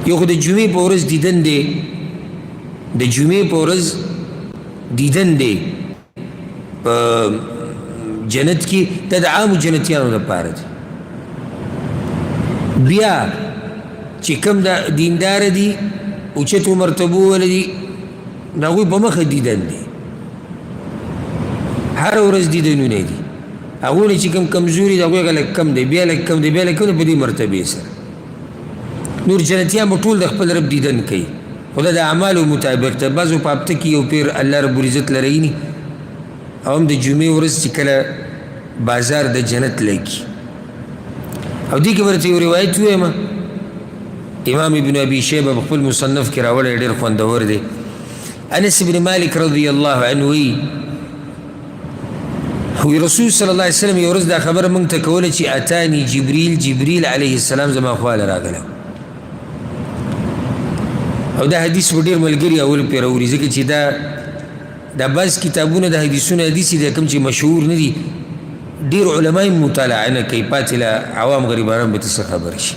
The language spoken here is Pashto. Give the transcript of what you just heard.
یو خو د جمعې په ورځ دیدن دی، د جمعې په ورځ دیدن دی په جنت کې، دا د عامو جنتیانو لپاره دی. بیا چې کوم د دیندار دي اوچتو مرتبو ولدي د هغوی په مخه دیدن دی، هر ورځ دیدنونه دي. هغوی نه چې کوم کمزوري د هغوی هغه لږ کم دی، بیا لږ کم دی، بیا لږ کم دی په دې مرتبې سره. نور جنتیان به ټول د خپل رب دیدن کوي، خو دا د اعمالو مطابق ده. بعضو په هفته کې یو پیر الله رب العزت لریني او هم د جمعې ورځ چې کله بازار د جنت لګي. او دې کې به درته یو روایت ووایم، امام ابن ابي شیبه په خپل مصنف کې راوړی، ډېر خوندور دی. انس بن مالک رضی الله عنه وی رسول صلی الله علیه وسلم یو ورځ دا خبره موږ ته کوله چې اتانی جبریل علیه السلام زما خواله راغلی. او دا حدیث به ډېر ملګري اول پرې راوړي، ځکه چې دا بعض کتابونه د حدیثونو حدیث دي کوم چې مشهور نه دي، ډېر علما یې مطالعه نه کوي، پاتې له عوام غریبانان به ته څه خبرې شي.